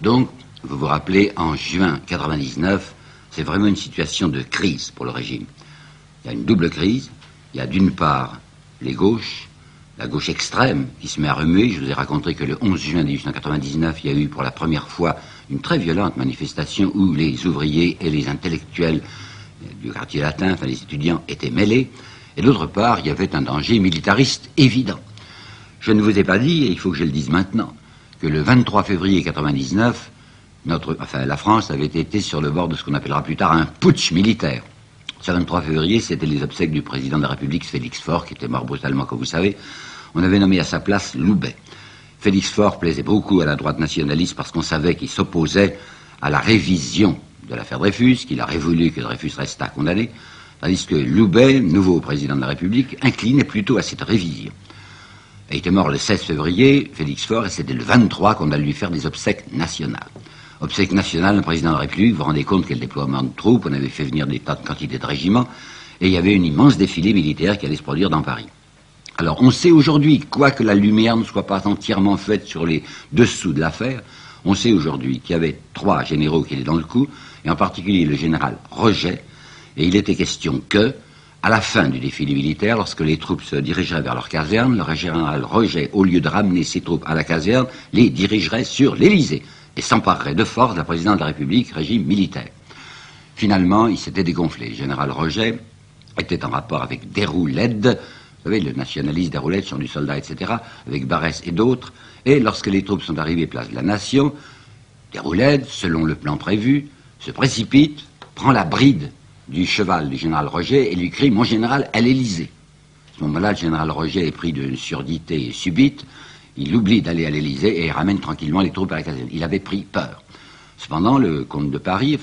Donc, vous vous rappelez, en juin 99, c'est vraiment une situation de crise pour le régime. Il y a une double crise. Il y a d'une part les gauches, la gauche extrême qui se met à remuer. Je vous ai raconté que le 11 juin 1899, il y a eu pour la première fois une très violente manifestation où les ouvriers et les intellectuels du quartier latin, enfin les étudiants, étaient mêlés. Et d'autre part, il y avait un danger militariste évident. Je ne vous ai pas dit, et il faut que je le dise maintenant, que le 23 février 99, la France avait été sur le bord de ce qu'on appellera plus tard un putsch militaire. Ce 23 février, c'était les obsèques du président de la République, Félix Faure, qui était mort brutalement, comme vous savez. On avait nommé à sa place Loubet. Félix Faure plaisait beaucoup à la droite nationaliste parce qu'on savait qu'il s'opposait à la révision de l'affaire Dreyfus, qu'il aurait voulu que Dreyfus restât condamné, tandis que Loubet, nouveau président de la République, inclinait plutôt à cette révision. Il était mort le 16 février, Félix Faure, et c'était le 23 qu'on allait lui faire des obsèques nationales. Obsèques nationales, le président de la République, vous vous rendez compte quel déploiement de troupes, on avait fait venir des tas de quantités de régiments, et il y avait une immense défilé militaire qui allait se produire dans Paris. Alors on sait aujourd'hui, quoique la lumière ne soit pas entièrement faite sur les dessous de l'affaire, on sait aujourd'hui qu'il y avait 3 généraux qui étaient dans le coup, et en particulier le général Roget, et il était question que, à la fin du défilé militaire, lorsque les troupes se dirigeraient vers leur caserne, le général Roget, au lieu de ramener ses troupes à la caserne, les dirigerait sur l'Élysée et s'emparerait de force de la présidence de la République, régime militaire. Finalement, il s'était dégonflé. Le général Roget était en rapport avec Déroulède, vous savez, le nationaliste Déroulède, chant du soldat, etc., avec Barès et d'autres, et lorsque les troupes sont arrivées place de la Nation, Déroulède, selon le plan prévu, se précipite, prend la bride du cheval du général Roget et lui crie « Mon général, à l'Élysée ». À ce moment-là, le général Roget est pris d'une surdité subite, il oublie d'aller à l'Élysée et il ramène tranquillement les troupes à la caserne. Il avait pris peur. Cependant, le comte de Paris,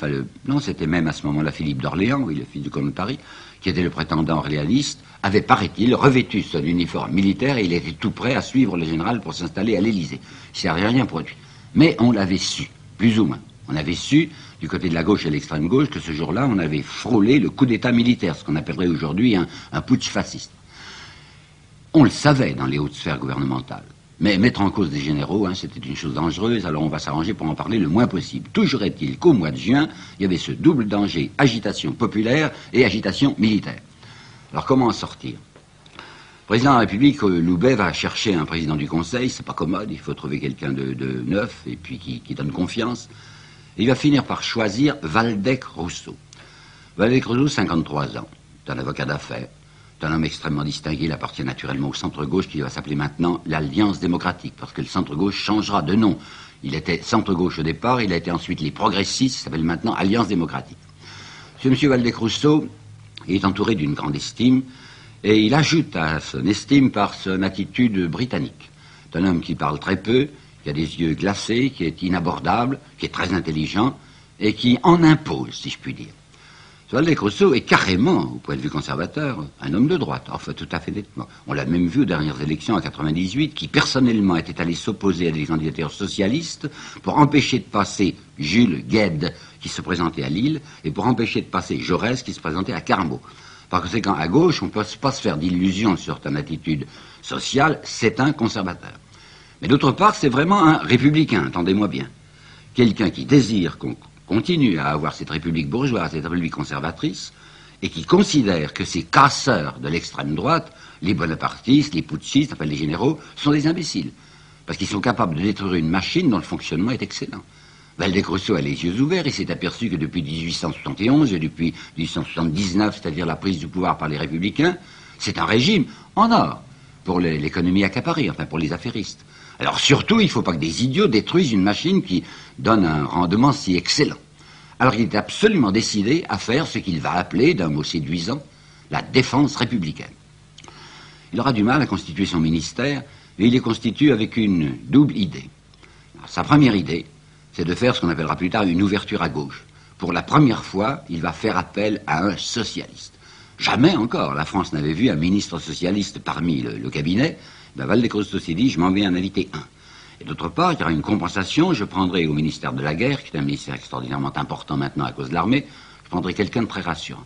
non, c'était même à ce moment-là Philippe d'Orléans, oui, le fils du comte de Paris, qui était le prétendant réaliste, avait, paraît-il, revêtu son uniforme militaire et il était tout prêt à suivre le général pour s'installer à l'Élysée. Il ne s'est rien produit. Mais on l'avait su, plus ou moins. On avait su, du côté de la gauche et de l'extrême gauche, que ce jour-là, on avait frôlé le coup d'État militaire, ce qu'on appellerait aujourd'hui un putsch fasciste. On le savait dans les hautes sphères gouvernementales. Mais mettre en cause des généraux, c'était une chose dangereuse, alors on va s'arranger pour en parler le moins possible. Toujours est-il qu'au mois de juin, il y avait ce double danger, agitation populaire et agitation militaire. Alors comment en sortir ? Le président de la République, Loubet, va chercher un président du Conseil, c'est pas commode, il faut trouver quelqu'un de neuf et puis qui donne confiance. Et il va finir par choisir Waldeck-Rousseau. Waldeck-Rousseau, 53 ans, c'est un avocat d'affaires. C'est un homme extrêmement distingué, il appartient naturellement au centre-gauche qui va s'appeler maintenant l'Alliance démocratique, parce que le centre-gauche changera de nom. Il était centre-gauche au départ, il a été ensuite les progressistes, il s'appelle maintenant Alliance démocratique. Ce monsieur Waldeck-Rousseau est entouré d'une grande estime, et il ajoute à son estime par son attitude britannique. C'est un homme qui parle très peu, qui a des yeux glacés, qui est inabordable, qui est très intelligent, et qui en impose, si je puis dire. Waldeck-Rousseau est carrément, au point de vue conservateur, un homme de droite, enfin tout à fait nettement. On l'a même vu aux dernières élections en 98, qui personnellement était allé s'opposer à des candidatures socialistes pour empêcher de passer Jules Guesde, qui se présentait à Lille, et pour empêcher de passer Jaurès, qui se présentait à Carmaux. Par conséquent, à gauche, on ne peut pas se faire d'illusions sur une attitude sociale, c'est un conservateur. Mais d'autre part, c'est vraiment un républicain, entendez-moi bien. Quelqu'un qui désire qu'on continue à avoir cette république bourgeoise, cette république conservatrice, et qui considère que ces casseurs de l'extrême droite, les bonapartistes, les putschistes, enfin les généraux, sont des imbéciles. Parce qu'ils sont capables de détruire une machine dont le fonctionnement est excellent. Waldeck-Rousseau a les yeux ouverts, il s'est aperçu que depuis 1871 et depuis 1879, c'est-à-dire la prise du pouvoir par les républicains, c'est un régime en or pour l'économie accaparée, enfin pour les affairistes. Alors surtout, il ne faut pas que des idiots détruisent une machine qui donne un rendement si excellent. Alors il est absolument décidé à faire ce qu'il va appeler, d'un mot séduisant, la défense républicaine. Il aura du mal à constituer son ministère, mais il les constitue avec une double idée. Alors, sa première idée, c'est de faire ce qu'on appellera plus tard une ouverture à gauche. Pour la première fois, il va faire appel à un socialiste. Jamais encore la France n'avait vu un ministre socialiste parmi le cabinet. Waldeck-Rousseau s'est dit, je m'en vais en inviter un. Et d'autre part, il y aura une compensation, je prendrai au ministère de la Guerre, qui est un ministère extraordinairement important maintenant à cause de l'armée, je prendrai quelqu'un de très rassurant.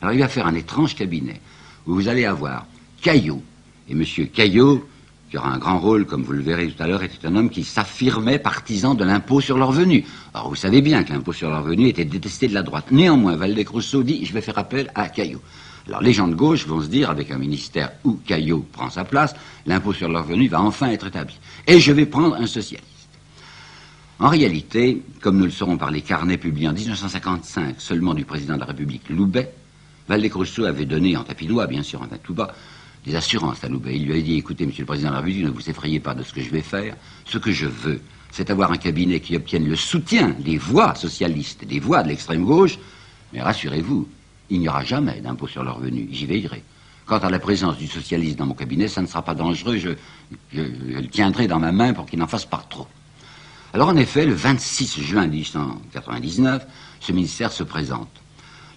Alors il va faire un étrange cabinet, où vous allez avoir Caillot, et M. Caillot, qui aura un grand rôle, comme vous le verrez tout à l'heure, était un homme qui s'affirmait partisan de l'impôt sur le revenu. Alors vous savez bien que l'impôt sur le revenu était détesté de la droite. Néanmoins, Waldeck-Rousseau dit « je vais faire appel à Caillaux ». Alors les gens de gauche vont se dire, avec un ministère où Caillaux prend sa place, l'impôt sur le revenu va enfin être établi. Et je vais prendre un socialiste. En réalité, comme nous le saurons par les carnets publiés en 1955 seulement du président de la République, Loubet, Waldeck-Rousseau avait donné, en tapinois bien sûr, en tout bas, des assurances à Loubet. Il lui a dit, écoutez, monsieur le président de la République, ne vous effrayez pas de ce que je vais faire. Ce que je veux, c'est avoir un cabinet qui obtienne le soutien des voix socialistes, des voix de l'extrême gauche. Mais rassurez-vous, il n'y aura jamais d'impôt sur le revenu. J'y veillerai. Quant à la présence du socialiste dans mon cabinet, ça ne sera pas dangereux. Je le tiendrai dans ma main pour qu'il n'en fasse pas trop. Alors en effet, le 26 juin 1899, ce ministère se présente.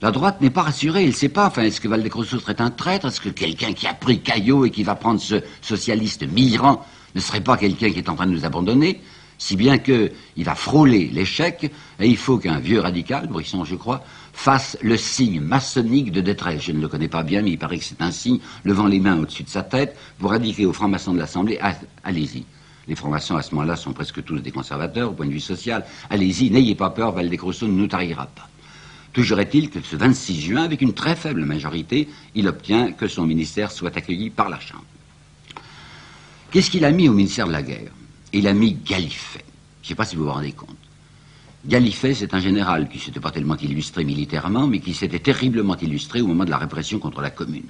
La droite n'est pas rassurée, elle ne sait pas, est-ce que Waldeck-Rousseau serait un traître? Est-ce que quelqu'un qui a pris Caillaux et qui va prendre ce socialiste Mirand ne serait pas quelqu'un qui est en train de nous abandonner? Si bien qu'il va frôler l'échec, et il faut qu'un vieux radical, Brisson je crois, fasse le signe maçonnique de détresse. Je ne le connais pas bien, mais il paraît que c'est un signe, levant les mains au-dessus de sa tête, pour indiquer aux francs-maçons de l'Assemblée, allez-y. Les francs-maçons à ce moment-là sont presque tous des conservateurs au point de vue social. Allez-y, n'ayez pas peur, Waldeck-Rousseau ne nous trahira pas. Toujours est-il que ce 26 juin, avec une très faible majorité, il obtient que son ministère soit accueilli par la Chambre. Qu'est-ce qu'il a mis au ministère de la Guerre? Il a mis Gallifet. Je ne sais pas si vous vous rendez compte. Gallifet, c'est un général qui ne s'était pas tellement illustré militairement, mais qui s'était terriblement illustré au moment de la répression contre la Commune.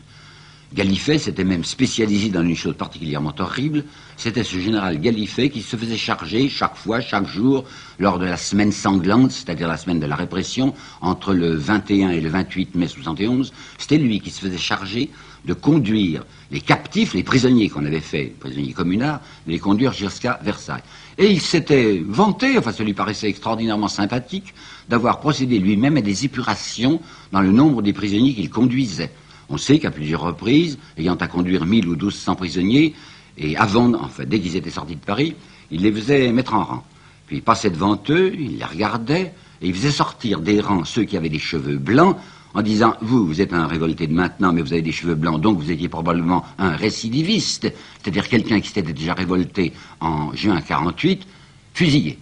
Gallifet s'était même spécialisé dans une chose particulièrement horrible, c'était ce général Gallifet qui se faisait charger chaque fois, chaque jour, lors de la semaine sanglante, c'est-à-dire la semaine de la répression, entre le 21 et le 28 mai 71, c'était lui qui se faisait charger de conduire les captifs, les prisonniers qu'on avait fait, prisonniers communards, de les conduire jusqu'à Versailles. Et il s'était vanté, ça lui paraissait extraordinairement sympathique, d'avoir procédé lui-même à des épurations dans le nombre des prisonniers qu'il conduisait. On sait qu'à plusieurs reprises, ayant à conduire 1000 ou 1200 prisonniers, et avant, dès qu'ils étaient sortis de Paris, il les faisait mettre en rang. Puis il passait devant eux, il les regardait, et il faisait sortir des rangs ceux qui avaient des cheveux blancs, en disant, vous êtes un révolté de maintenant, mais vous avez des cheveux blancs, donc vous étiez probablement un récidiviste, c'est-à-dire quelqu'un qui s'était déjà révolté en juin 48, fusillé.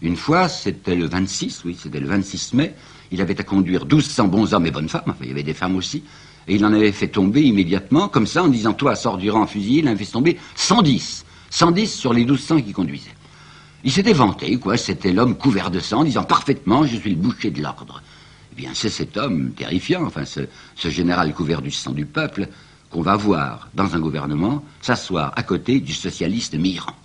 Une fois, c'était le 26 mai, il avait à conduire 1200 bons hommes et bonnes femmes, il y avait des femmes aussi, et il en avait fait tomber immédiatement, comme ça, en disant, toi, sors du rang fusillé, il en avait fait tomber 110. 110 sur les 1200 qui conduisaient. Il s'était vanté, c'était l'homme couvert de sang, disant, parfaitement, je suis le boucher de l'ordre. Eh bien, c'est cet homme terrifiant, ce général couvert du sang du peuple, qu'on va voir dans un gouvernement s'asseoir à côté du socialiste Mirand.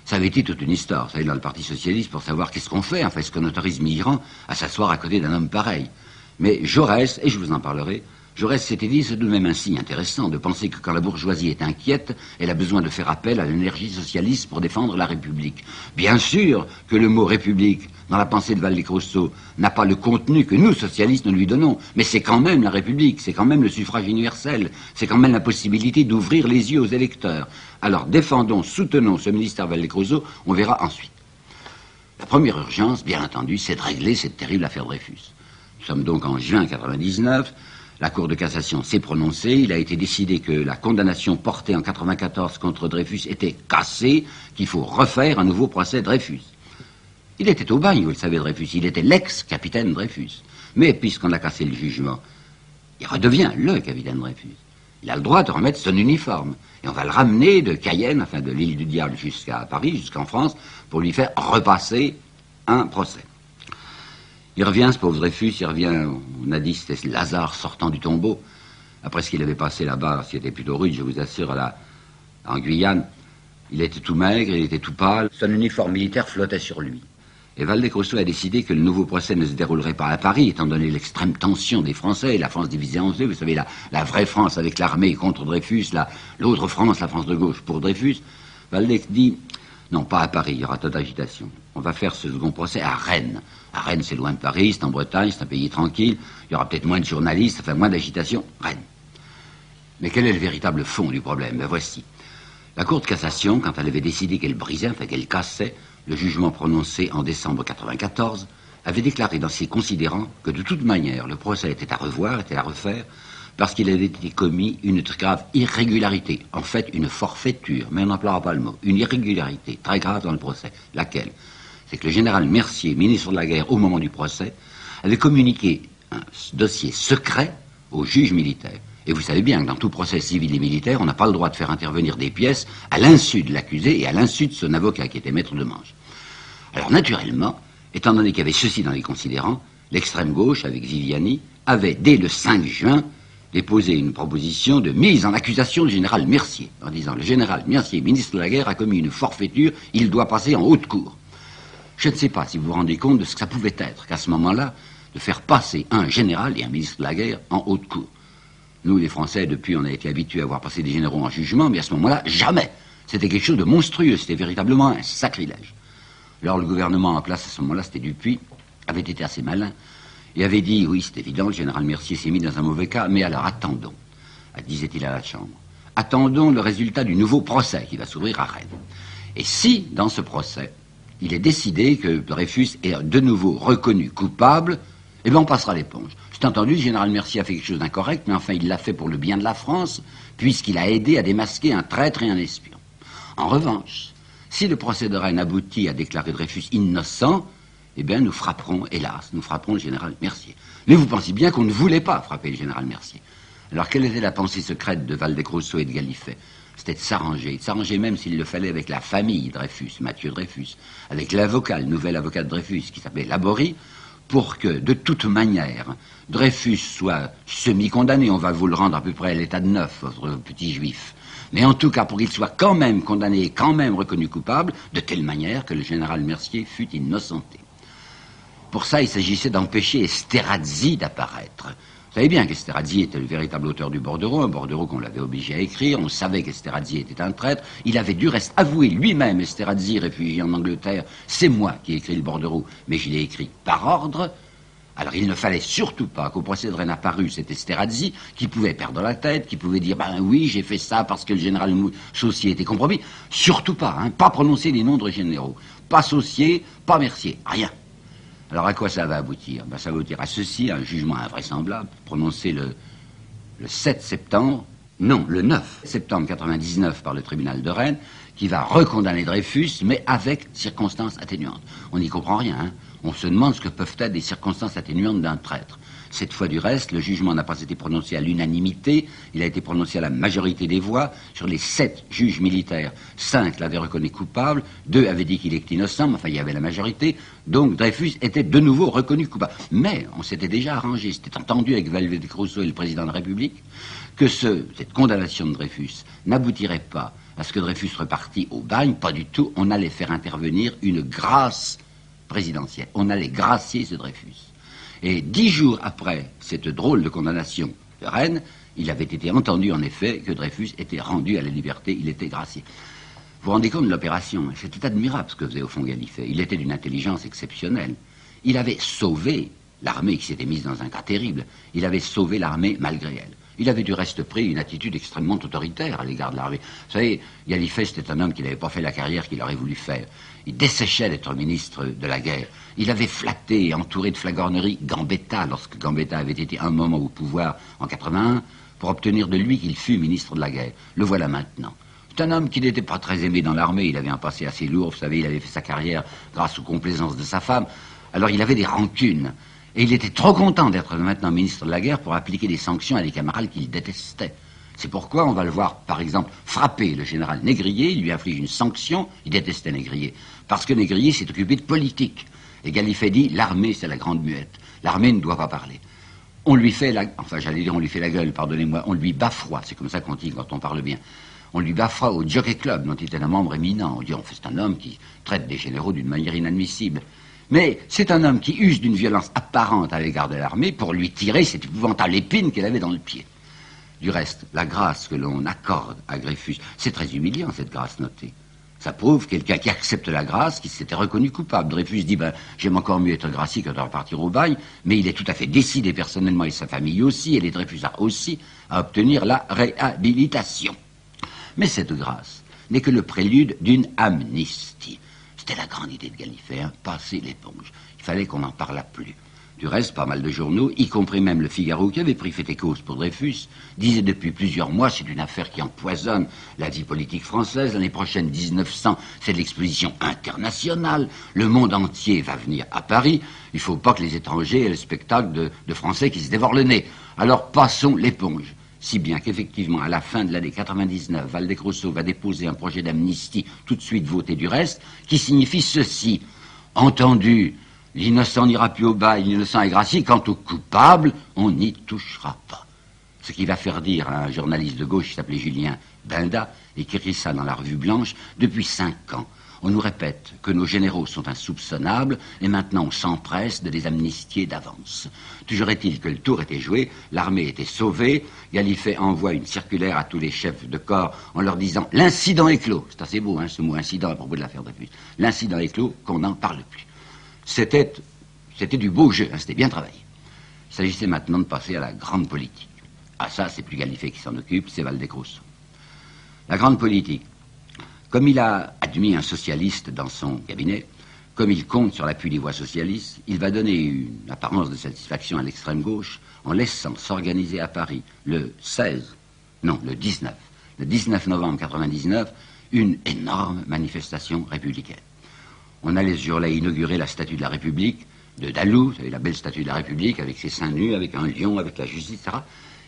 Ça avait été toute une histoire, ça, dans le Parti socialiste, pour savoir qu'est-ce qu'on fait, est-ce qu'on autorise Mirand à s'asseoir à côté d'un homme pareil. Mais Jaurès, et je vous en parlerai, Jaurès s'était dit, c'est tout de même un signe intéressant de penser que quand la bourgeoisie est inquiète, elle a besoin de faire appel à l'énergie socialiste pour défendre la République. Bien sûr que le mot République, dans la pensée de Waldeck-Rousseau, n'a pas le contenu que nous, socialistes, nous lui donnons, mais c'est quand même la République, c'est quand même le suffrage universel, c'est quand même la possibilité d'ouvrir les yeux aux électeurs. Alors défendons, soutenons ce ministère Waldeck-Rousseau, on verra ensuite. La première urgence, bien entendu, c'est de régler cette terrible affaire Dreyfus. Nous sommes donc en juin 1999. La Cour de cassation s'est prononcée, il a été décidé que la condamnation portée en 1994 contre Dreyfus était cassée, qu'il faut refaire un nouveau procès Dreyfus. Il était au bagne, vous le savez, Dreyfus, il était l'ex-capitaine Dreyfus. Mais puisqu'on a cassé le jugement, il redevient le capitaine Dreyfus. Il a le droit de remettre son uniforme. Et on va le ramener de Cayenne, de l'île du Diable jusqu'à Paris, jusqu'en France, pour lui faire repasser un procès. Il revient, ce pauvre Dreyfus, on a dit c'était Lazare sortant du tombeau. Après ce qu'il avait passé là-bas, ce qui était plutôt rude, je vous assure, en Guyane, il était tout maigre, il était tout pâle, son uniforme militaire flottait sur lui. Et Waldeck-Rousseau a décidé que le nouveau procès ne se déroulerait pas à Paris, étant donné l'extrême tension des Français, la France divisée en deux, vous savez, la vraie France avec l'armée contre Dreyfus, l'autre France, la France de gauche pour Dreyfus. Waldeck dit, non, pas à Paris, il y aura toute agitation. On va faire ce second procès à Rennes. À Rennes, c'est loin de Paris, c'est en Bretagne, c'est un pays tranquille, il y aura peut-être moins de journalistes, moins d'agitation. Rennes. Mais quel est le véritable fond du problème? Ben voici. La Cour de cassation, quand elle avait décidé qu'elle brisait, qu'elle cassait, le jugement prononcé en décembre 1994, avait déclaré dans ses considérants que de toute manière, le procès était à revoir, était à refaire, parce qu'il avait été commis une très grave irrégularité, en fait une forfaiture, mais on n'emploiera pas le mot, une irrégularité très grave dans le procès. Laquelle? C'est que le général Mercier, ministre de la Guerre au moment du procès, avait communiqué un dossier secret au juge militaire. Et vous savez bien que dans tout procès civil et militaire, on n'a pas le droit de faire intervenir des pièces à l'insu de l'accusé et à l'insu de son avocat qui était maître de manche. Alors naturellement, étant donné qu'il y avait ceci dans les considérants, l'extrême gauche, avec Viviani, avait dès le 5 juin déposé une proposition de mise en accusation du général Mercier, en disant le général Mercier, ministre de la Guerre, a commis une forfaiture, il doit passer en haute cour. Je ne sais pas si vous vous rendez compte de ce que ça pouvait être qu'à ce moment-là, de faire passer un général et un ministre de la Guerre en haute cour. Nous, les Français, depuis, on a été habitués à voir passer des généraux en jugement, mais à ce moment-là, jamais. C'était quelque chose de monstrueux, c'était véritablement un sacrilège. Alors le gouvernement en place à ce moment-là, c'était Dupuy, avait été assez malin, et avait dit, oui, c'est évident, le général Mercier s'est mis dans un mauvais cas, mais alors attendons, disait-il à la Chambre, attendons le résultat du nouveau procès qui va s'ouvrir à Rennes. Et si, dans ce procès, il est décidé que Dreyfus est de nouveau reconnu coupable, eh bien on passera l'éponge. C'est entendu, le général Mercier a fait quelque chose d'incorrect, mais enfin il l'a fait pour le bien de la France, puisqu'il a aidé à démasquer un traître et un espion. En revanche, si le procès de Rennes aboutit à déclarer Dreyfus innocent, eh bien nous frapperons, hélas, nous frapperons le général Mercier. Mais vous pensez bien qu'on ne voulait pas frapper le général Mercier. Alors quelle était la pensée secrète de Valdez-Grousseau et de Gallifet? C'était de s'arranger même s'il le fallait avec la famille Dreyfus, Mathieu Dreyfus, avec l'avocat, le nouvel avocat de Dreyfus, qui s'appelait Laborie, pour que, de toute manière, Dreyfus soit semi-condamné. On va vous le rendre à peu près à l'état de neuf, votre petit juif. Mais en tout cas, pour qu'il soit quand même condamné et quand même reconnu coupable, de telle manière que le général Mercier fût innocenté. Pour ça, il s'agissait d'empêcher Esterhazy d'apparaître. Vous savez bien qu'Esterhazy était le véritable auteur du bordereau, un bordereau qu'on l'avait obligé à écrire. On savait qu'Esterhazy était un traître. Il avait du reste avoué lui-même, Esterhazy, réfugié en Angleterre, c'est moi qui ai écrit le bordereau, mais je l'ai écrit par ordre. Alors il ne fallait surtout pas qu'au procès de Rennes apparût cet Esterhazy qui pouvait perdre la tête, qui pouvait dire ben oui j'ai fait ça parce que le général Saucier était compromis. Surtout pas, pas prononcer les noms de généraux, pas Saucier, pas Mercier, rien. Alors à quoi ça va aboutir? Ça va aboutir à ceci, à un jugement invraisemblable, prononcé le 7 septembre, non, le 9 septembre 99 par le tribunal de Rennes, qui va recondamner Dreyfus, mais avec circonstances atténuantes. On n'y comprend rien, On se demande ce que peuvent être des circonstances atténuantes d'un traître. Cette fois du reste, le jugement n'a pas été prononcé à l'unanimité, il a été prononcé à la majorité des voix. Sur les 7 juges militaires, 5 l'avaient reconnu coupable, 2 avaient dit qu'il était innocent, mais enfin il y avait la majorité, donc Dreyfus était de nouveau reconnu coupable. Mais on s'était déjà arrangé, c'était entendu avec Valdez-Grousseau et le président de la République, que cette condamnation de Dreyfus n'aboutirait pas à ce que Dreyfus repartît au bagne, pas du tout, on allait faire intervenir une grâce présidentielle, on allait gracier ce Dreyfus. Et 10 jours après cette drôle de condamnation de Rennes, il avait été entendu en effet que Dreyfus était rendu à la liberté, il était gracié. Vous vous rendez compte de l'opération? C'était admirable ce que faisait au fond Gallifet. Il était d'une intelligence exceptionnelle. Il avait sauvé l'armée qui s'était mise dans un cas terrible. Il avait sauvé l'armée malgré elle. Il avait du reste pris une attitude extrêmement autoritaire à l'égard de l'armée. Vous savez, Gallifet, c'était un homme qui n'avait pas fait la carrière qu'il aurait voulu faire. Il desséchait d'être ministre de la guerre. Il avait flatté et entouré de flagornerie Gambetta, lorsque Gambetta avait été un moment au pouvoir en 81, pour obtenir de lui qu'il fût ministre de la guerre. Le voilà maintenant. C'est un homme qui n'était pas très aimé dans l'armée. Il avait un passé assez lourd, vous savez, il avait fait sa carrière grâce aux complaisances de sa femme. Alors il avait des rancunes. Et il était trop content d'être maintenant ministre de la guerre pour appliquer des sanctions à des camarades qu'il détestait. C'est pourquoi on va le voir, par exemple, frapper le général Négrier, il lui inflige une sanction, il détestait Négrier, parce que Négrier s'est occupé de politique. Et Gallifet dit, l'armée c'est la grande muette, l'armée ne doit pas parler. On lui fait on lui fait la gueule, pardonnez-moi, on lui baffoie, c'est comme ça qu'on dit quand on parle bien. On lui baffoie au Jockey Club, dont il était un membre éminent. On dit, c'est un homme qui traite des généraux d'une manière inadmissible. Mais c'est un homme qui use d'une violence apparente à l'égard de l'armée pour lui tirer cette épouvantable épine qu'elle avait dans le pied. Du reste, la grâce que l'on accorde à Dreyfus, c'est très humiliant cette grâce notée. Ça prouve quelqu'un qui accepte la grâce, qui s'était reconnu coupable. Dreyfus dit, j'aime encore mieux être gracié que de repartir au bagne, mais il est tout à fait décidé personnellement, et sa famille aussi, et les Dreyfusards aussi, à obtenir la réhabilitation. Mais cette grâce n'est que le prélude d'une amnistie. C'était la grande idée de Gallifet, passer l'éponge. Il fallait qu'on n'en parlât plus. Du reste, pas mal de journaux, y compris même le Figaro, qui avait pris fait et cause pour Dreyfus, disaient depuis plusieurs mois, c'est une affaire qui empoisonne la vie politique française. L'année prochaine, 1900, c'est de l'exposition internationale. Le monde entier va venir à Paris. Il ne faut pas que les étrangers aient le spectacle de Français qui se dévorent le nez. Alors passons l'éponge. Si bien qu'effectivement, à la fin de l'année 99, Waldeck-Rousseau va déposer un projet d'amnistie tout de suite voté du reste, qui signifie ceci. Entendu, l'innocent n'ira plus au bail, l'innocent est gracié. Quant au coupable, on n'y touchera pas. Ce qui va faire dire à un journaliste de gauche qui s'appelait Julien Binda, et qui écrit ça dans la Revue Blanche, depuis 5 ans. On nous répète que nos généraux sont insoupçonnables, et maintenant on s'empresse de les amnistier d'avance. Toujours est-il que le tour était joué, l'armée était sauvée, Gallifet envoie une circulaire à tous les chefs de corps en leur disant « L'incident est clos ». C'est assez beau, hein, ce mot incident à propos de l'affaire Dreyfus. L'incident est clos, qu'on n'en parle plus. C'était du beau jeu, hein, c'était bien travaillé. Il s'agissait maintenant de passer à la grande politique. Ah ça, c'est plus Gallifet qui s'en occupe, c'est Waldeck-Rousseau. La grande politique. Comme il a admis un socialiste dans son cabinet, comme il compte sur l'appui des voix socialistes, il va donner une apparence de satisfaction à l'extrême gauche en laissant s'organiser à Paris le 19 novembre 1999, une énorme manifestation républicaine. On allait ce jour-là inaugurer la statue de la République de Dalou, vous savez, la belle statue de la République avec ses seins nus, avec un lion, avec la justice, etc.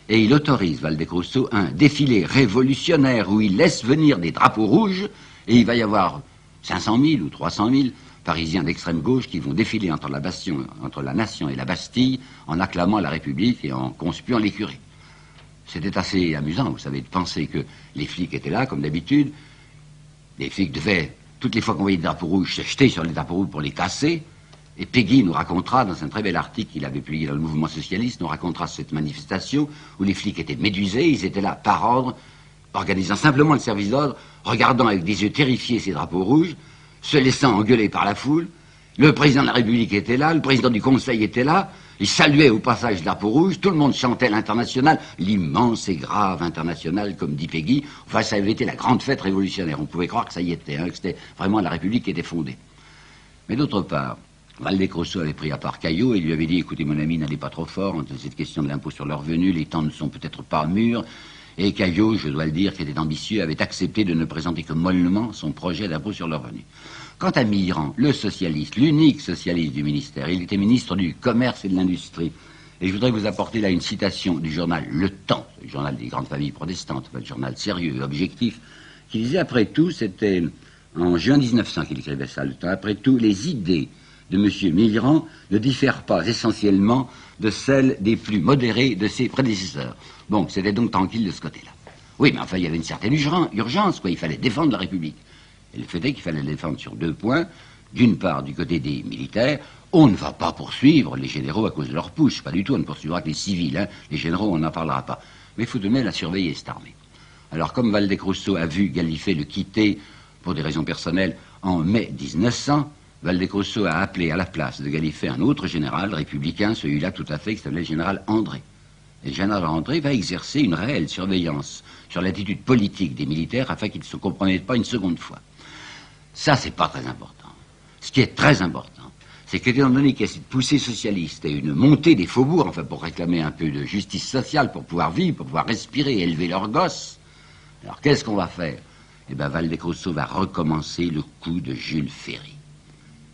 Et il autorise, Waldeck-Rousseau, un défilé révolutionnaire où il laisse venir des drapeaux rouges, et il va y avoir 500 000 ou 300 000 Parisiens d'extrême gauche qui vont défiler entre la nation et la Bastille en acclamant la République et en conspuant les curés. C'était assez amusant, vous savez, de penser que les flics étaient là, comme d'habitude. Les flics devaient, toutes les fois qu'on voyait des drapeaux rouges, se jeter sur les drapeaux rouges pour les casser. Et Péguy nous racontera, dans un très bel article qu'il avait publié dans le Mouvement Socialiste, nous racontera cette manifestation où les flics étaient médusés, ils étaient là par ordre, organisant simplement le service d'ordre, regardant avec des yeux terrifiés ces drapeaux rouges, se laissant engueuler par la foule. Le président de la République était là, le président du Conseil était là, il saluait au passage le drapeau rouge, tout le monde chantait l'Internationale, l'immense et grave Internationale, comme dit Péguy. Enfin, ça avait été la grande fête révolutionnaire. On pouvait croire que ça y était, hein, que c'était vraiment la République qui était fondée. Mais d'autre part, Waldeck-Rousseau avait pris à part Caillot et lui avait dit « Écoutez, mon ami, n'allez pas trop fort, cette question de l'impôt sur le revenu, les temps ne sont peut-être pas mûrs. » Et Caillot, je dois le dire, qui était ambitieux, avait accepté de ne présenter que mollement son projet d'impôt sur le revenu. Quant à Mitterrand, le socialiste, l'unique socialiste du ministère, il était ministre du Commerce et de l'Industrie. Et je voudrais vous apporter là une citation du journal Le Temps, le journal des grandes familles protestantes, le journal sérieux et objectif, qui disait, après tout, c'était en juin 1900 qu'il écrivait ça, Le Temps, après tout, les idées de M. Mitterrand ne diffèrent pas essentiellement de celles des plus modérés de ses prédécesseurs. Bon, c'était donc tranquille de ce côté-là. Oui, mais enfin, il y avait une certaine urgence, quoi. Il fallait défendre la République. Et le fait est qu'il fallait la défendre sur 2 points. D'une part, du côté des militaires, on ne va pas poursuivre les généraux à cause de leur push. Pas du tout, on ne poursuivra que les civils. Hein. Les généraux, on n'en parlera pas. Mais il faut tout de même la surveiller, cette armée. Alors, comme Waldeck-Rousseau a vu Gallifet le quitter, pour des raisons personnelles, en mai 1900, Waldeck-Rousseau a appelé à la place de Gallifet un autre général républicain, celui-là tout à fait, qui s'appelait le général André. Et le général André va exercer une réelle surveillance sur l'attitude politique des militaires afin qu'ils ne se compromettent pas une seconde fois. Ça, c'est pas très important. Ce qui est très important, c'est qu'étant donné qu'il y a cette poussée socialiste et une montée des faubourgs, enfin pour réclamer un peu de justice sociale, pour pouvoir vivre, pour pouvoir respirer et élever leurs gosses, alors qu'est-ce qu'on va faire? Eh bien, Waldeck-Rousseau va recommencer le coup de Jules Ferry.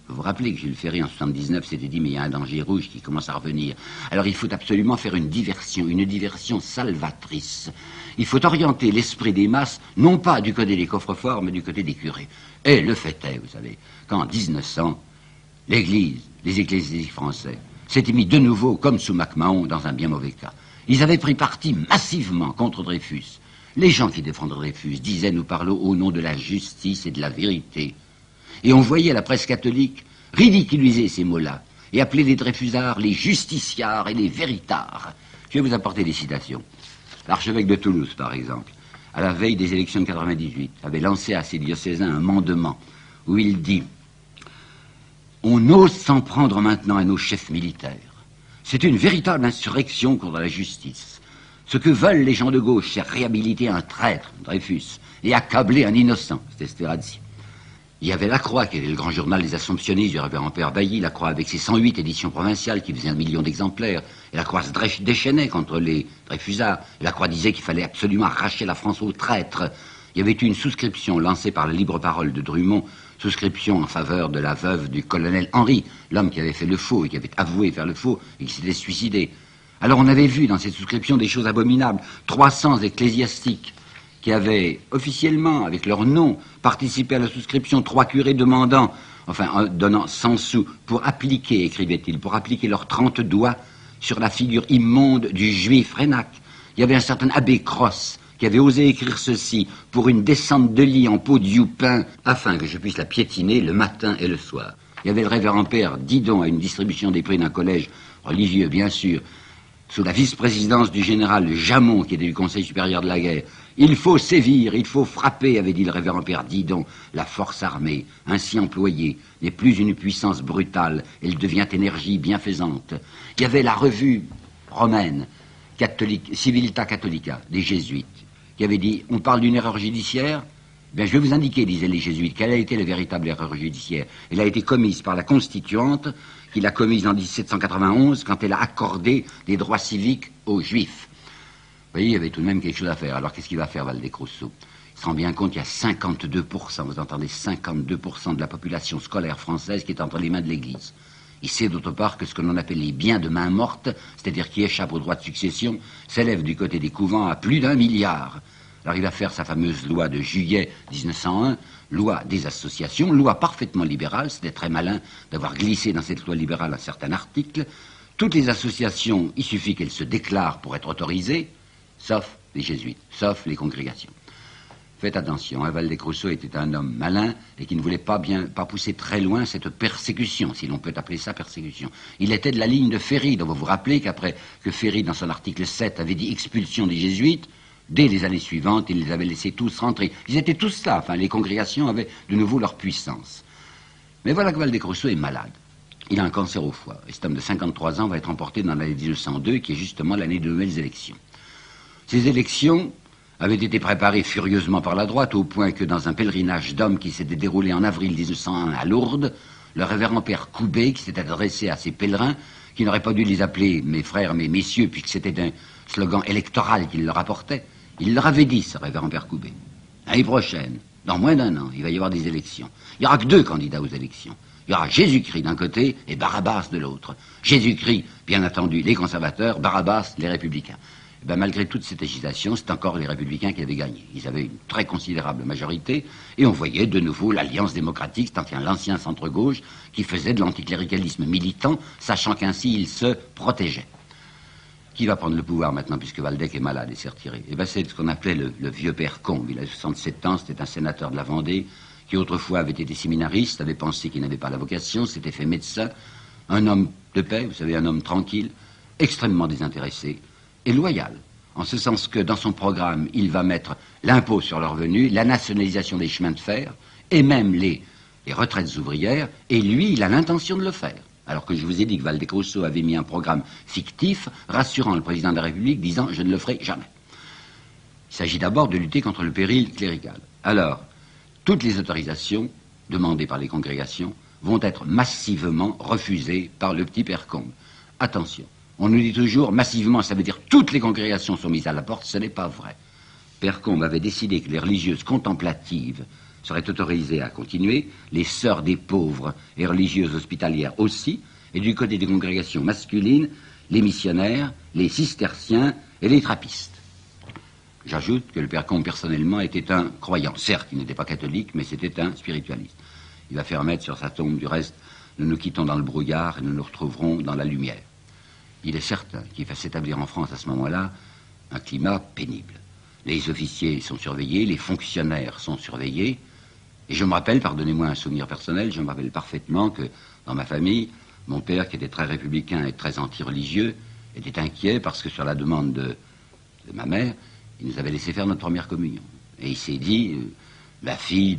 Vous vous rappelez que Jules Ferry, en 79, s'était dit, mais il y a un danger rouge qui commence à revenir. Alors il faut absolument faire une diversion salvatrice. Il faut orienter l'esprit des masses, non pas du côté des coffres-forts, mais du côté des curés. Et le fait est, vous savez, qu'en 1900, l'Église, les ecclésiastiques français, s'étaient mis de nouveau, comme sous MacMahon, dans un bien mauvais cas. Ils avaient pris parti massivement contre Dreyfus. Les gens qui défendaient Dreyfus disaient, nous parlons au nom de la justice et de la vérité. Et on voyait la presse catholique ridiculiser ces mots-là et appeler les Dreyfusards les justiciards et les véritards. Je vais vous apporter des citations. L'archevêque de Toulouse, par exemple, à la veille des élections de 98, avait lancé à ses diocésains un mandement où il dit « On ose s'en prendre maintenant à nos chefs militaires. C'est une véritable insurrection contre la justice. Ce que veulent les gens de gauche, c'est réhabiliter un traître, Dreyfus, et accabler un innocent. » C'était Esterhazy. Il y avait La Croix, qui était le grand journal des Assomptionnistes du révérend Père Bailly, La Croix avec ses 108 éditions provinciales qui faisaient 1 million d'exemplaires. Et La Croix se déchaînait contre les Dreyfusards. Et La Croix disait qu'il fallait absolument arracher la France aux traîtres. Il y avait eu une souscription lancée par la libre parole de Drummond, souscription en faveur de la veuve du colonel Henry, l'homme qui avait fait le faux et qui avait avoué faire le faux et qui s'était suicidé. Alors on avait vu dans cette souscription des choses abominables. 300 ecclésiastiques qui avaient officiellement, avec leur nom, participé à la souscription, 3 curés demandant, enfin donnant 100 sous, pour appliquer, écrivait-il, pour appliquer leurs 30 doigts sur la figure immonde du juif Renac. Il y avait un certain abbé Cross qui avait osé écrire ceci pour une descente de lit en peau de youpin, afin que je puisse la piétiner le matin et le soir. Il y avait le révérend père Didon à une distribution des prix d'un collège religieux, bien sûr, sous la vice-présidence du général Jamon, qui était du Conseil supérieur de la guerre. Il faut sévir, il faut frapper, avait dit le révérend père Didon. La force armée, ainsi employée, n'est plus une puissance brutale, elle devient énergie bienfaisante. Il y avait la revue romaine, catholique, Civilita Catholica, des jésuites, qui avait dit, on parle d'une erreur judiciaire. Bien, je vais vous indiquer, disaient les jésuites, quelle a été la véritable erreur judiciaire. Elle a été commise par la Constituante, qui l'a commise en 1791, quand elle a accordé des droits civiques aux Juifs. Vous voyez, il y avait tout de même quelque chose à faire. Alors, qu'est-ce qu'il va faire, Valdez-Crousseau? Il se rend bien compte qu'il y a 52%, vous entendez, 52% de la population scolaire française qui est entre les mains de l'Église. Il sait d'autre part que ce que l'on appelle les biens de main morte, c'est-à-dire qui échappent au droit de succession, s'élève du côté des couvents à plus d'1 milliard. Alors il va faire sa fameuse loi de juillet 1901, loi des associations, loi parfaitement libérale. C'était très malin d'avoir glissé dans cette loi libérale un certain article. Toutes les associations, il suffit qu'elles se déclarent pour être autorisées, sauf les jésuites, sauf les congrégations. Faites attention, Valdez-Crousseau était un homme malin et qui ne voulait pas pousser très loin cette persécution, si l'on peut appeler ça persécution. Il était de la ligne de Ferry, donc vous vous rappelez qu'après que Ferry, dans son article 7, avait dit expulsion des jésuites, dès les années suivantes, il les avait laissés tous rentrer. Ils étaient tous là, enfin les congrégations avaient de nouveau leur puissance. Mais voilà que Valdez-Crousseau est malade. Il a un cancer au foie. Et cet homme de 53 ans va être emporté dans l'année 1902, qui est justement l'année de nouvelles élections. Ces élections avaient été préparées furieusement par la droite, au point que dans un pèlerinage d'hommes qui s'était déroulé en avril 1901 à Lourdes, le révérend père Coubet, qui s'était adressé à ces pèlerins, qui n'aurait pas dû les appeler mes frères, mes messieurs, puisque c'était un slogan électoral qu'il leur apportait, il leur avait dit, ce révérend père Coubet, l'année prochaine, dans moins d'1 an, il va y avoir des élections. Il n'y aura que 2 candidats aux élections. Il y aura Jésus-Christ d'un côté et Barabbas de l'autre. Jésus-Christ, bien entendu, les conservateurs, Barabbas, les républicains. Et bien, malgré toute cette agitation, c'est encore les républicains qui avaient gagné. Ils avaient une très considérable majorité, et on voyait de nouveau l'Alliance démocratique, c'est-à-dire l'ancien centre-gauche, qui faisait de l'anticléricalisme militant, sachant qu'ainsi il se protégeait. Qui va prendre le pouvoir maintenant, puisque Waldeck est malade et s'est retiré? Eh bien, c'est ce qu'on appelait le vieux père Combe. Il a 67 ans, c'était un sénateur de la Vendée, qui autrefois avait été séminariste, avait pensé qu'il n'avait pas la vocation, s'était fait médecin, un homme de paix, vous savez, un homme tranquille, extrêmement désintéressé et loyal, en ce sens que dans son programme, il va mettre l'impôt sur le revenu, la nationalisation des chemins de fer, et même les retraites ouvrières, et lui, il a l'intention de le faire. Alors que je vous ai dit que Valdez-Crousseau avait mis un programme fictif, rassurant le président de la République, disant « je ne le ferai jamais ». Il s'agit d'abord de lutter contre le péril clérical. Alors, toutes les autorisations demandées par les congrégations vont être massivement refusées par le petit père Combe. Attention, on nous dit toujours massivement, ça veut dire toutes les congrégations sont mises à la porte, ce n'est pas vrai. Père Combe avait décidé que les religieuses contemplatives seraient autorisées à continuer, les sœurs des pauvres et religieuses hospitalières aussi, et du côté des congrégations masculines, les missionnaires, les cisterciens et les trappistes. J'ajoute que le père Combe personnellement était un croyant. Certes, il n'était pas catholique, mais c'était un spiritualiste. Il va faire mettre sur sa tombe, du reste, nous nous quittons dans le brouillard et nous nous retrouverons dans la lumière. Il est certain qu'il va s'établir en France à ce moment-là un climat pénible. Les officiers sont surveillés, les fonctionnaires sont surveillés, et je me rappelle, pardonnez-moi un souvenir personnel, je me rappelle parfaitement que dans ma famille, mon père, qui était très républicain et très anti-religieux, était inquiet parce que sur la demande de ma mère, il nous avait laissé faire notre première communion. Et il s'est dit, la fille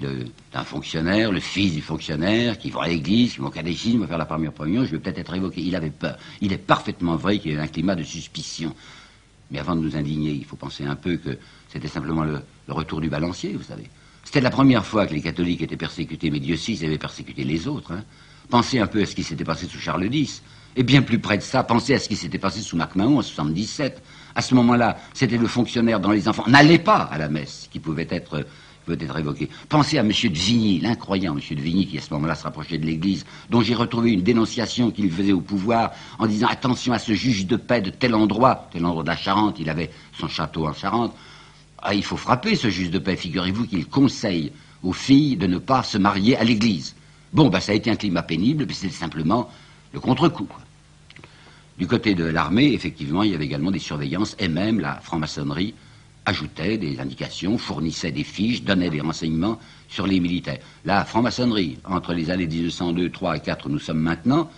d'un fonctionnaire, le fils du fonctionnaire, qui va à l'église, qui va au catéchisme, va faire la première communion, je vais peut-être être évoqué. Il avait peur. Il est parfaitement vrai qu'il y a un climat de suspicion. Mais avant de nous indigner, il faut penser un peu que c'était simplement le retour du balancier, vous savez. C'était la première fois que les catholiques étaient persécutés, mais Dieu sait, ils avaient persécuté les autres. Hein. Pensez un peu à ce qui s'était passé sous Charles X. Et bien plus près de ça, pensez à ce qui s'était passé sous Marc Mahon en 77. À ce moment-là, c'était le fonctionnaire dont les enfants n'allaient pas à la messe qui pouvait être évoqué. Pensez à M. de Vigny, l'incroyant M. de Vigny, qui à ce moment-là se rapprochait de l'Église, dont j'ai retrouvé une dénonciation qu'il faisait au pouvoir en disant attention à ce juge de paix de tel endroit de la Charente, il avait son château en Charente. Ah, il faut frapper ce juge de paix, figurez-vous qu'il conseille aux filles de ne pas se marier à l'Église. Bon, ça a été un climat pénible, mais c'était simplement le contre-coup. Du côté de l'armée, effectivement, il y avait également des surveillances, et même la franc-maçonnerie ajoutait des indications, fournissait des fiches, donnait des renseignements sur les militaires. La franc-maçonnerie, entre les années 1902, 3 et 4 où nous sommes maintenant,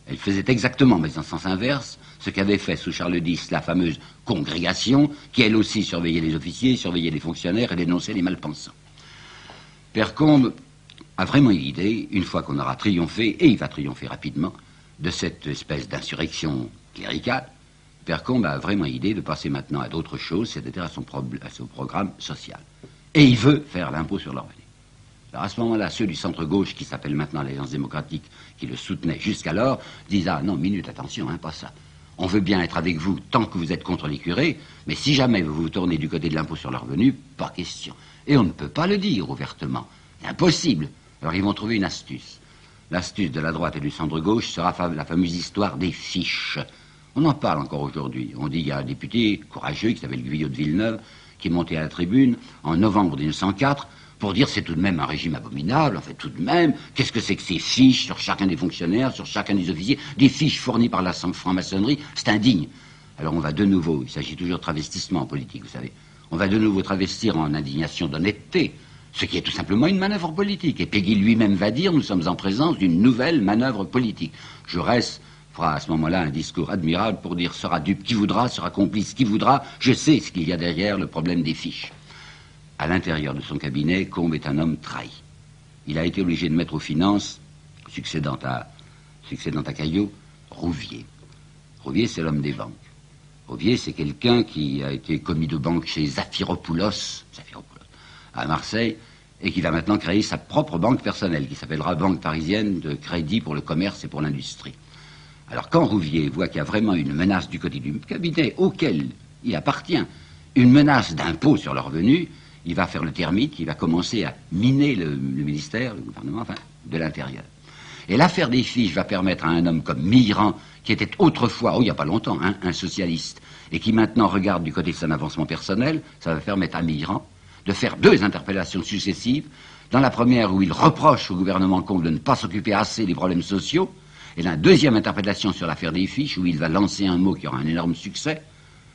elle faisait exactement, mais en sens inverse, ce qu'avait fait sous Charles X la fameuse congrégation, qui elle aussi surveillait les officiers, surveillait les fonctionnaires et dénonçait les malpensants. Père Combes a vraiment eu l'idée, une fois qu'on aura triomphé, et il va triompher rapidement, de cette espèce d'insurrection cléricale, Père Combes a vraiment l'idée de passer maintenant à d'autres choses, c'est-à-dire à son programme social. Et il veut faire l'impôt sur le revenu. Alors à ce moment-là, ceux du centre-gauche, qui s'appellent maintenant l'Alliance démocratique, qui le soutenaient jusqu'alors, disent « Ah non, minute, attention, pas ça. On veut bien être avec vous tant que vous êtes contre les curés, mais si jamais vous vous tournez du côté de l'impôt sur le revenu, pas question. » Et on ne peut pas le dire ouvertement. C'est impossible. Alors ils vont trouver une astuce. L'astuce de la droite et du centre-gauche sera la fameuse histoire des fiches. On en parle encore aujourd'hui. On dit qu'il y a un député courageux qui s'appelle Guyot de Villeneuve qui est monté à la tribune en novembre 1904 pour dire c'est tout de même un régime abominable, en fait tout de même, qu'est-ce que c'est que ces fiches sur chacun des fonctionnaires, sur chacun des officiers, des fiches fournies par la franc-maçonnerie, c'est indigne. Alors on va de nouveau, il s'agit toujours de travestissement en politique, vous savez, on va de nouveau travestir en indignation d'honnêteté, ce qui est tout simplement une manœuvre politique. Et Péguy lui-même va dire, nous sommes en présence d'une nouvelle manœuvre politique. Jaurès fera à ce moment-là un discours admirable pour dire sera dupe qui voudra, sera complice qui voudra, je sais ce qu'il y a derrière le problème des fiches. À l'intérieur de son cabinet, Combes est un homme trahi. Il a été obligé de mettre aux finances, succédant à Caillot, Rouvier. Rouvier, c'est l'homme des banques. Rouvier, c'est quelqu'un qui a été commis de banque chez Zafiropoulos, à Marseille, et qui va maintenant créer sa propre banque personnelle, qui s'appellera Banque parisienne de crédit pour le commerce et pour l'industrie. Alors quand Rouvier voit qu'il y a vraiment une menace du côté du cabinet auquel il appartient, une menace d'impôt sur le revenu, il va faire le termite, il va commencer à miner le ministère, le gouvernement, enfin, de l'intérieur. Et l'affaire des fiches va permettre à un homme comme Mitterrand, qui était autrefois, il n'y a pas longtemps, un socialiste, et qui maintenant regarde du côté de son avancement personnel, ça va permettre à Mitterrand de faire 2 interpellations successives. Dans la première, où il reproche au gouvernement Combes de ne pas s'occuper assez des problèmes sociaux, et la deuxième interpellation sur l'affaire des fiches, où il va lancer un mot qui aura un énorme succès.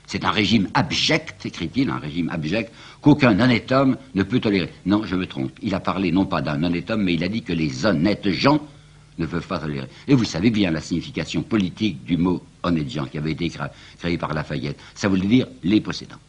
C'est un régime abject, écrit-il, un régime abject, qu'aucun honnête homme ne peut tolérer. Non, je me trompe. Il a parlé non pas d'un honnête homme, mais il a dit que les honnêtes gens ne peuvent pas tolérer. Et vous savez bien la signification politique du mot honnête gens, qui avait été créé par Lafayette. Ça voulait dire les possédants.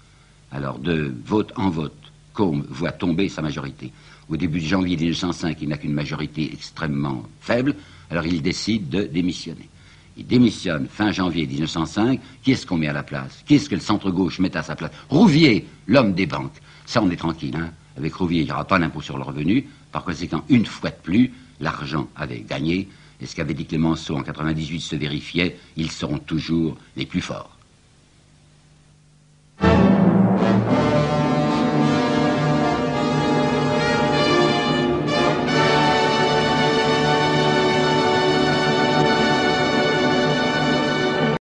Alors, de vote en vote, Combes voit tomber sa majorité. Au début de janvier 1905, il n'a qu'une majorité extrêmement faible, alors il décide de démissionner. Il démissionne fin janvier 1905. Qui est-ce qu'on met à la place? Qui est-ce que le centre-gauche met à sa place? Rouvier, l'homme des banques. Ça, on est tranquille. Avec Rouvier, il n'y aura pas d'impôt sur le revenu. Par conséquent, une fois de plus, l'argent avait gagné. Et ce qu'avait dit Clémenceau en 98 se vérifiait. Ils seront toujours les plus forts.